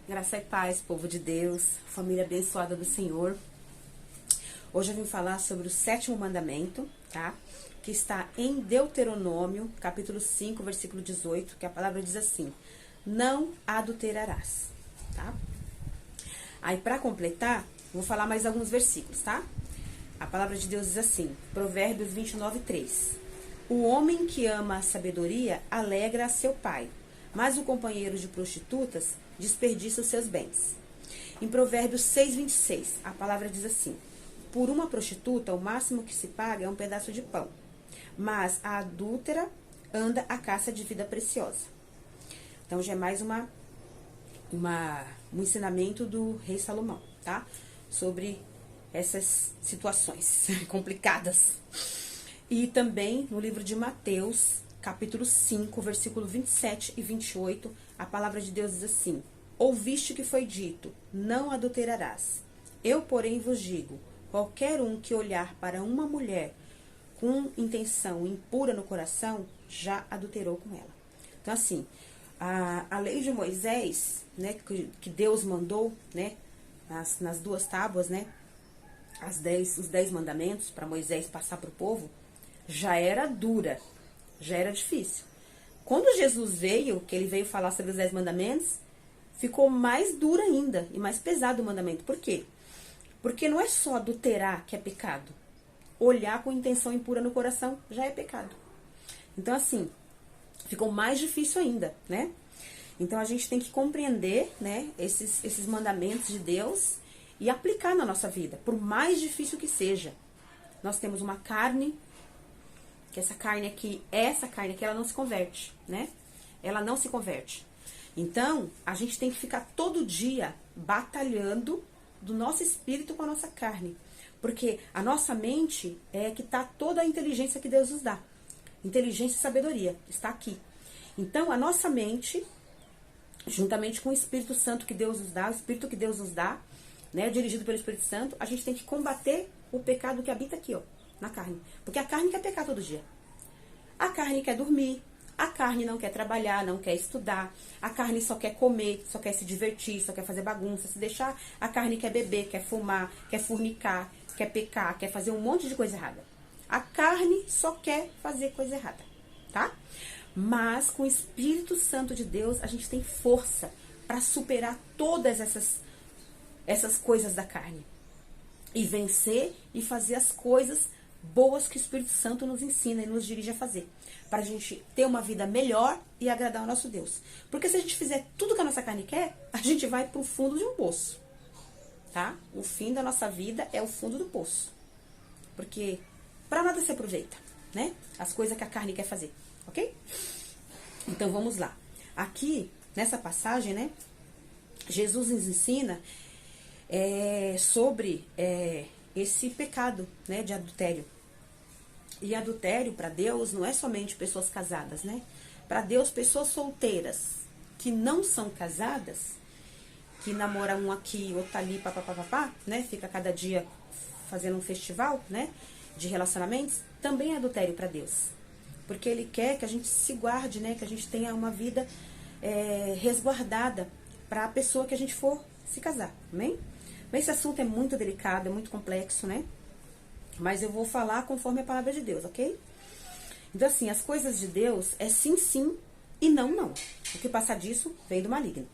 Graça e paz, povo de Deus, família abençoada do Senhor. Hoje eu vim falar sobre o 7º mandamento, tá? Que está em Deuteronômio, capítulo 5, versículo 18, que a palavra diz assim: não adulterarás, tá? Aí, para completar, vou falar mais alguns versículos, tá? A palavra de Deus diz assim, Provérbios 29, 3. O homem que ama a sabedoria alegra a seu pai, mas o companheiro de prostitutas desperdiça os seus bens. Em Provérbios 6, 26, a palavra diz assim: por uma prostituta, o máximo que se paga é um pedaço de pão, mas a adúltera anda à caça de vida preciosa. Então, já é mais um ensinamento do rei Salomão, tá? Sobre essas situações complicadas. E também no livro de Mateus, capítulo 5, versículo 27 e 28, a palavra de Deus diz assim: ouviste que foi dito, não adulterarás. Eu, porém, vos digo, qualquer um que olhar para uma mulher com intenção impura no coração, já adulterou com ela. Então, assim, a lei de Moisés, né, que Deus mandou, né, nas 2 tábuas, né, os 10 mandamentos para Moisés passar para o povo, já era dura, já era difícil. Quando Jesus veio, que ele veio falar sobre os 10 mandamentos, ficou mais dura ainda e mais pesado o mandamento. Por quê? Porque não é só adulterar que é pecado. Olhar com intenção impura no coração já é pecado. Então, assim, ficou mais difícil ainda, né? Então, a gente tem que compreender, né, esses mandamentos de Deus e aplicar na nossa vida, por mais difícil que seja. Nós temos uma carne, que essa carne aqui, ela não se converte, né? Ela não se converte. Então, a gente tem que ficar todo dia batalhando do nosso espírito com a nossa carne. Porque a nossa mente é que tá toda a inteligência que Deus nos dá. Inteligência e sabedoria, está aqui. Então, a nossa mente, juntamente com o Espírito Santo que Deus nos dá, o Espírito que Deus nos dá, né, dirigido pelo Espírito Santo, a gente tem que combater o pecado que habita aqui, ó, na carne. Porque a carne quer pecar todo dia. A carne quer dormir, a carne não quer trabalhar, não quer estudar, a carne só quer comer, só quer se divertir, só quer fazer bagunça, se deixar, a carne quer beber, quer fumar, quer fornicar, quer pecar, quer fazer um monte de coisa errada. A carne só quer fazer coisa errada, tá? Mas com o Espírito Santo de Deus, a gente tem força para superar todas essas coisas da carne. E vencer e fazer as coisas boas que o Espírito Santo nos ensina e nos dirige a fazer. Para a gente ter uma vida melhor e agradar ao nosso Deus. Porque se a gente fizer tudo que a nossa carne quer, a gente vai pro fundo de um poço. Tá? O fim da nossa vida é o fundo do poço. Porque para nada se aproveita, né? As coisas que a carne quer fazer, ok? Então vamos lá. Aqui, nessa passagem, né? Jesus nos ensina sobre esse pecado, né, de adultério. E adultério, para Deus, não é somente pessoas casadas, né? Para Deus, pessoas solteiras que não são casadas, que namoram um aqui, outro ali, papapá, né? Fica cada dia fazendo um festival, né, de relacionamentos, também é adultério para Deus. Porque Ele quer que a gente se guarde, né? Que a gente tenha uma vida resguardada para a pessoa que a gente for se casar, amém? Mas esse assunto é muito delicado, é muito complexo, né? Mas eu vou falar conforme a palavra de Deus, ok? Então, assim, as coisas de Deus é sim, sim e não, não. O que passar disso vem do maligno.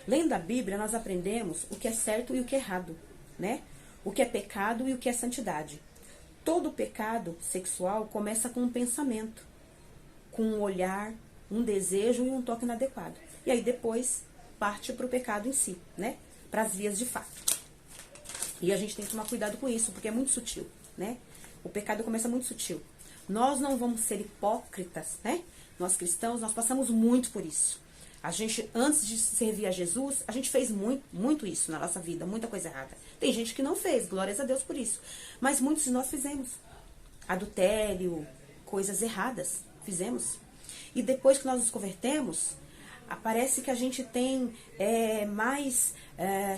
Lendo a Bíblia, nós aprendemos o que é certo e o que é errado, né? O que é pecado e o que é santidade. Todo pecado sexual começa com um pensamento, com um olhar, um desejo e um toque inadequado. E aí depois parte para o pecado em si, né? Para as vias de fato. E a gente tem que tomar cuidado com isso, porque é muito sutil, né? O pecado começa muito sutil. Nós não vamos ser hipócritas, né? Nós cristãos, nós passamos muito por isso. A gente, antes de servir a Jesus, a gente fez muito isso na nossa vida, muita coisa errada. Tem gente que não fez, glórias a Deus por isso. Mas muitos de nós fizemos. Adultério, coisas erradas, fizemos. E depois que nós nos convertemos, parece que a gente tem mais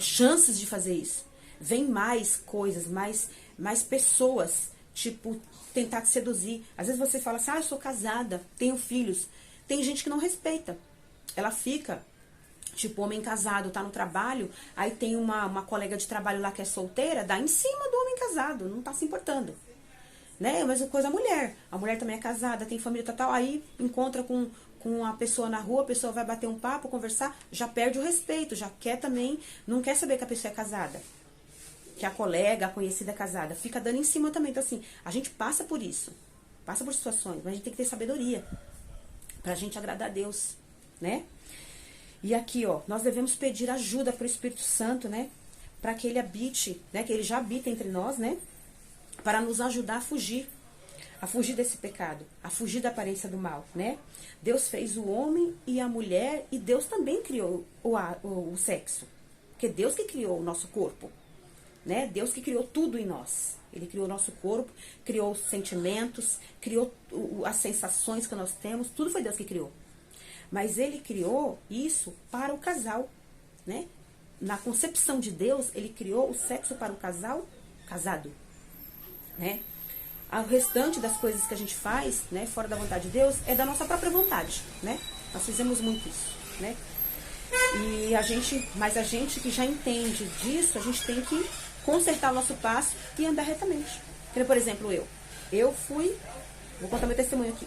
chances de fazer isso. Vem mais coisas, mais pessoas, tipo, tentar te seduzir. Às vezes você fala assim, eu sou casada, tenho filhos. Tem gente que não respeita. Ela fica Tipo, homem casado tá no trabalho, aí tem uma colega de trabalho lá que é solteira, dá em cima do homem casado, não tá se importando. Né? A mesma coisa a mulher. A mulher também é casada, tem família tal, aí encontra com a pessoa na rua, a pessoa vai bater um papo, conversar, já perde o respeito, já quer também, não quer saber que a pessoa é casada. Que a colega, a conhecida é casada. Fica dando em cima também. Então, assim, a gente passa por isso. Passa por situações, mas a gente tem que ter sabedoria pra gente agradar a Deus, né? E aqui, ó, nós devemos pedir ajuda pro Espírito Santo, né? Para que ele habite, né? Que ele já habita entre nós, né? Para nos ajudar a fugir desse pecado, a fugir da aparência do mal, né? Deus fez o homem e a mulher e Deus também criou o sexo. Porque Deus que criou o nosso corpo, né? Deus que criou tudo em nós. Ele criou o nosso corpo, criou os sentimentos, criou as sensações que nós temos, tudo foi Deus que criou. Mas ele criou isso para o casal, né? Na concepção de Deus, ele criou o sexo para o casal casado, né? O restante das coisas que a gente faz, né, fora da vontade de Deus, é da nossa própria vontade, né? Nós fizemos muito isso, né? Mas a gente que já entende disso, a gente tem que consertar o nosso passo e andar retamente. Por exemplo, vou contar meu testemunho aqui.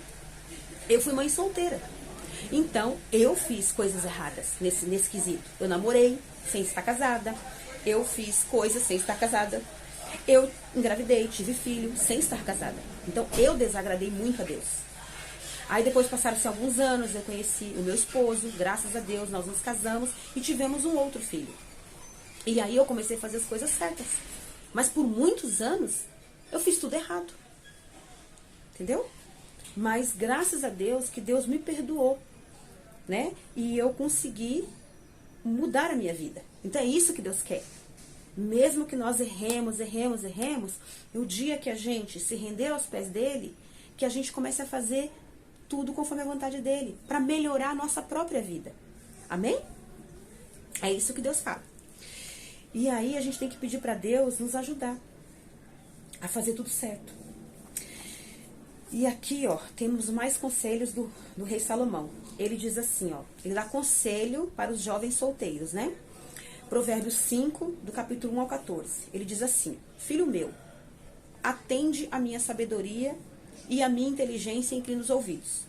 Eu fui mãe solteira. Então, eu fiz coisas erradas nesse quesito. Eu namorei sem estar casada. Eu fiz coisas sem estar casada. Eu engravidei, tive filho sem estar casada. Então, eu desagradei muito a Deus. Aí, depois passaram-se alguns anos, eu conheci o meu esposo. Graças a Deus, nós nos casamos e tivemos um outro filho. E aí, eu comecei a fazer as coisas certas. Mas, por muitos anos, eu fiz tudo errado. Entendeu? Mas, graças a Deus, que Deus me perdoou, né? E eu consegui mudar a minha vida. Então, é isso que Deus quer. Mesmo que nós erremos, o dia que a gente se render aos pés dele, que a gente comece a fazer tudo conforme a vontade dele, para melhorar a nossa própria vida. Amém? É isso que Deus fala. E aí a gente tem que pedir para Deus nos ajudar a fazer tudo certo. E aqui, ó, temos mais conselhos do rei Salomão. Ele diz assim, ó, ele dá conselho para os jovens solteiros, né? Provérbios 5, do capítulo 1 ao 14. Ele diz assim: Filho meu, atende a minha sabedoria e a minha inteligência inclina os ouvidos,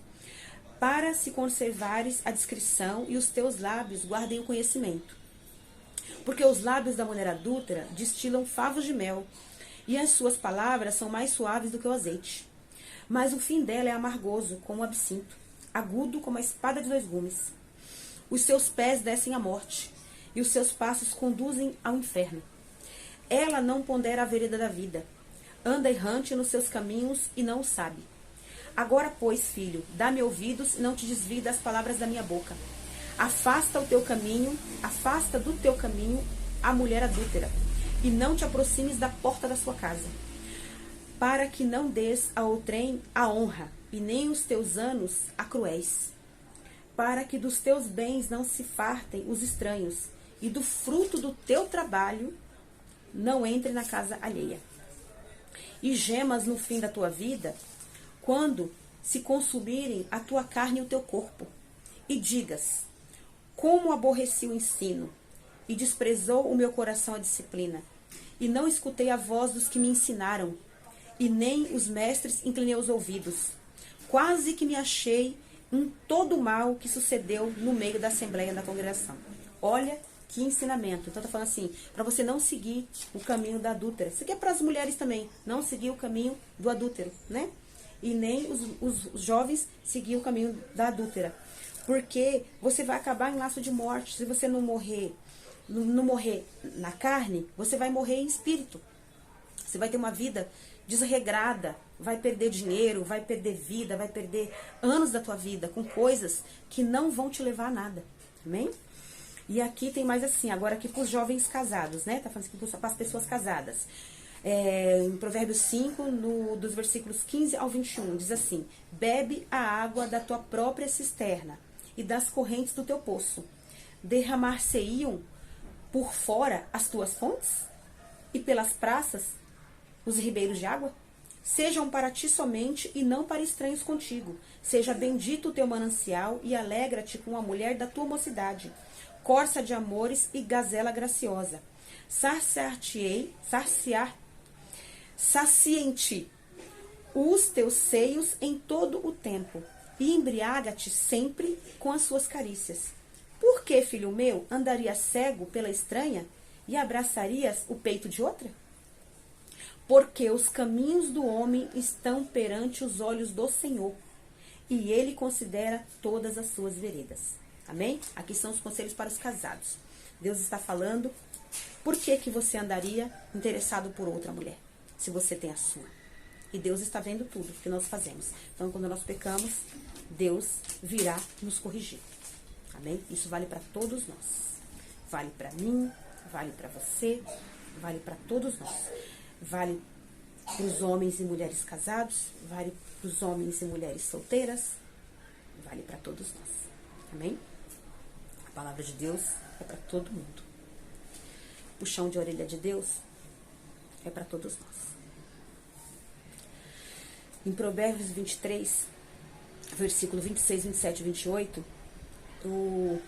para se conservares a discrição e os teus lábios guardem o conhecimento. Porque os lábios da mulher adúltera destilam favos de mel, e as suas palavras são mais suaves do que o azeite. Mas o fim dela é amargoso, como o absinto, agudo como a espada de 2 gumes. Os seus pés descem à morte, e os seus passos conduzem ao inferno. Ela não pondera a vereda da vida, anda errante nos seus caminhos e não o sabe. Agora, pois, filho, dá-me ouvidos e não te desvie das palavras da minha boca. Afasta do teu caminho a mulher adúltera, e não te aproximes da porta da sua casa, para que não des a outrem a honra, e nem os teus anos a cruéis, para que dos teus bens não se fartem os estranhos, e do fruto do teu trabalho não entre na casa alheia. E gemas no fim da tua vida, quando se consumirem a tua carne e o teu corpo, e digas: como aborreci o ensino, e desprezou o meu coração a disciplina, e não escutei a voz dos que me ensinaram, e nem os mestres inclinei os ouvidos. Quase que me achei em todo o mal que sucedeu no meio da assembleia da congregação. Olha que ensinamento. Então, tá falando assim, para você não seguir o caminho da adúltera. Isso aqui é para as mulheres também, não seguir o caminho do adúltero, né? E nem os jovens seguir o caminho da adúltera. Porque você vai acabar em laço de morte. Se você não morrer na carne, você vai morrer em espírito. Você vai ter uma vida desregrada, vai perder dinheiro, vai perder vida, vai perder anos da tua vida com coisas que não vão te levar a nada. Amém? E aqui tem mais assim, agora aqui para os jovens casados, né? Tá falando aqui para as pessoas casadas. Em Provérbios 5, dos versículos 15 ao 21, diz assim: bebe a água da tua própria cisterna e das correntes do teu poço. Derramar-se-iam por fora as tuas fontes? E pelas praças os ribeiros de água? sejam para ti somente e não para estranhos contigo. Seja bendito o teu manancial e alegra-te com a mulher da tua mocidade, corça de amores e gazela graciosa. Sacia-te os teus seios em todo o tempo, e embriaga-te sempre com as suas carícias. Por que, filho meu, andarias cego pela estranha e abraçarias o peito de outra? Porque os caminhos do homem estão perante os olhos do Senhor, e ele considera todas as suas veredas. Amém? Aqui são os conselhos para os casados. Deus está falando por que você andaria interessado por outra mulher, se você tem a sua. E Deus está vendo tudo que nós fazemos. Então, quando nós pecamos, Deus virá nos corrigir. Amém? Isso vale para todos nós. Vale para mim, vale para você, vale para todos nós. Vale para os homens e mulheres casados, vale para os homens e mulheres solteiras, vale para todos nós. Amém? A palavra de Deus é para todo mundo. O puxão de orelha de Deus é para todos nós. Em Provérbios 23, versículo 26, 27 e 28, o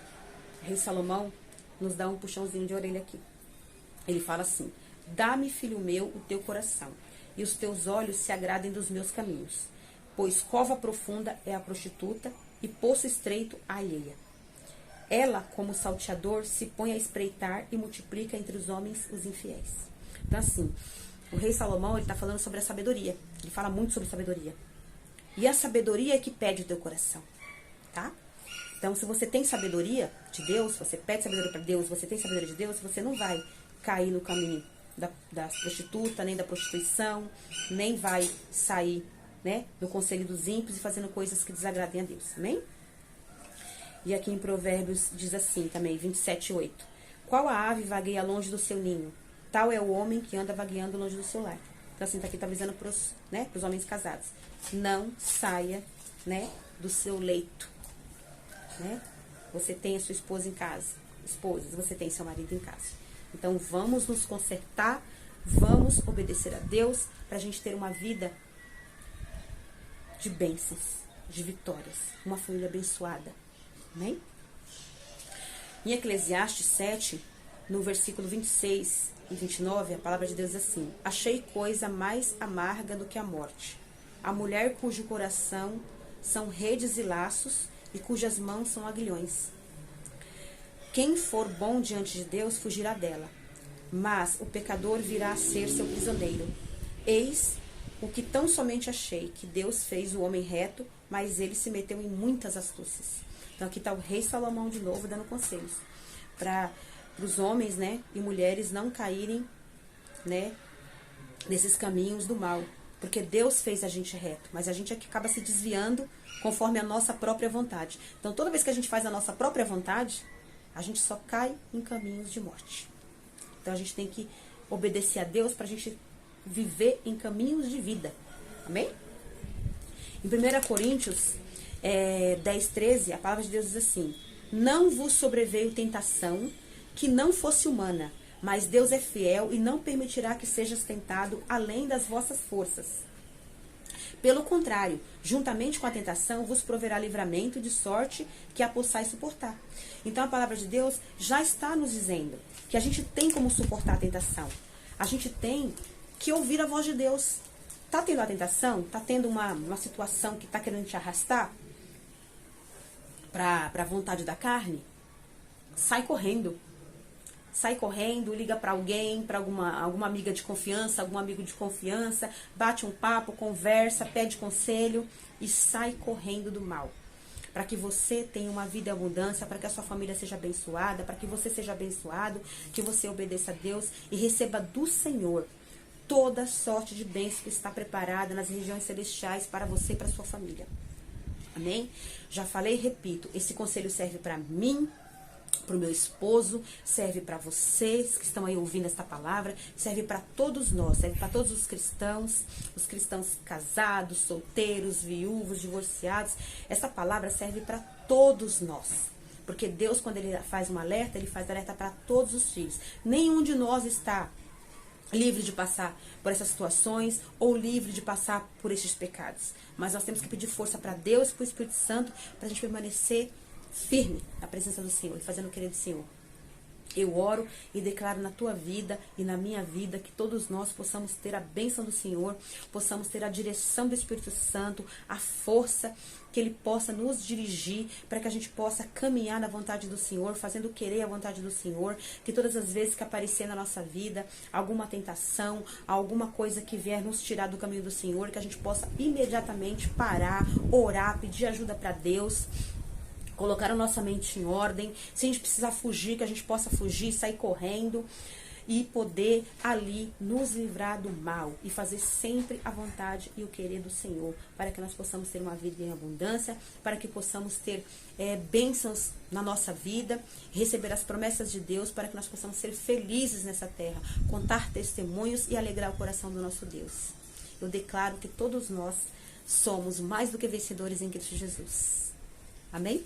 rei Salomão nos dá um puxãozinho de orelha aqui. Ele fala assim: dá-me, filho meu, o teu coração, e os teus olhos se agradem dos meus caminhos, pois cova profunda é a prostituta e poço estreito a alheia. Ela, como salteador, se põe a espreitar e multiplica entre os homens os infiéis. Então, assim, o rei Salomão, ele está falando sobre a sabedoria. Ele fala muito sobre sabedoria. E a sabedoria é que pede o teu coração, tá? Então, se você tem sabedoria de Deus, você pede sabedoria para Deus, você tem sabedoria de Deus, você não vai cair no caminho da prostituta, nem da prostituição, nem vai sair, né, do conselho dos ímpios e fazendo coisas que desagradem a Deus. Amém? E aqui em Provérbios diz assim também, 27:8. Qual a ave vagueia longe do seu ninho? Tal é o homem que anda vagueando longe do seu lar. Então, assim, aqui tá avisando pros homens casados. Não saia, né, do seu leito, né? Você tem a sua esposa em casa. Esposas, você tem seu marido em casa. Então, vamos nos consertar, vamos obedecer a Deus pra gente ter uma vida de bênçãos, de vitórias. Uma família abençoada. Amém? Em Eclesiastes 7, no versículo 26 e 29, a palavra de Deus diz assim: achei coisa mais amarga do que a morte, a mulher cujo coração são redes e laços e cujas mãos são aguilhões. Quem for bom diante de Deus fugirá dela, mas o pecador virá a ser seu prisioneiro. Eis o que tão somente achei, que Deus fez o homem reto, mas ele se meteu em muitas astúcias. Então aqui está o rei Salomão de novo dando conselhos para os homens, né, e mulheres não caírem, né, nesses caminhos do mal. Porque Deus fez a gente reto, mas a gente é que acaba se desviando conforme a nossa própria vontade. Então toda vez que a gente faz a nossa própria vontade, a gente só cai em caminhos de morte. Então a gente tem que obedecer a Deus para a gente viver em caminhos de vida. Amém? Em 1 Coríntios 10:13, a palavra de Deus diz assim: não vos sobreveio tentação que não fosse humana, mas Deus é fiel e não permitirá que sejas tentado além das vossas forças. Pelo contrário, juntamente com a tentação, vos proverá livramento de sorte que a possais suportar. Então a palavra de Deus já está nos dizendo que a gente tem como suportar a tentação. A gente tem que ouvir a voz de Deus. Tá tendo a tentação? Tá tendo uma situação que tá querendo te arrastar para a vontade da carne? Sai correndo. Sai correndo, liga para alguém, para alguma amiga de confiança, algum amigo de confiança, bate um papo, conversa, pede conselho e sai correndo do mal. Para que você tenha uma vida em abundância, para que a sua família seja abençoada, para que você seja abençoado, que você obedeça a Deus e receba do Senhor toda sorte de bênção que está preparada nas regiões celestiais para você e para sua família. Amém? Já falei e repito, esse conselho serve para mim, para o meu esposo, serve para vocês que estão aí ouvindo esta palavra, serve para todos nós, serve para todos os cristãos casados, solteiros, viúvos, divorciados. Essa palavra serve para todos nós, porque Deus, quando Ele faz um alerta, Ele faz alerta para todos os filhos. Nenhum de nós está livre de passar por essas situações ou livre de passar por esses pecados. Mas nós temos que pedir força para Deus e para o Espírito Santo para a gente permanecer firme na presença do Senhor e fazendo o querer do Senhor. Eu oro e declaro na tua vida e na minha vida que todos nós possamos ter a bênção do Senhor, possamos ter a direção do Espírito Santo, a força que Ele possa nos dirigir para que a gente possa caminhar na vontade do Senhor, fazendo querer a vontade do Senhor, que todas as vezes que aparecer na nossa vida alguma tentação, alguma coisa que vier nos tirar do caminho do Senhor, que a gente possa imediatamente parar, orar, pedir ajuda para Deus, colocar a nossa mente em ordem. Se a gente precisar fugir, que a gente possa fugir, sair correndo e poder ali nos livrar do mal e fazer sempre a vontade e o querer do Senhor, para que nós possamos ter uma vida em abundância, para que possamos ter bênçãos na nossa vida, receber as promessas de Deus, para que nós possamos ser felizes nessa terra, contar testemunhos e alegrar o coração do nosso Deus. Eu declaro que todos nós somos mais do que vencedores em Cristo Jesus. Amém?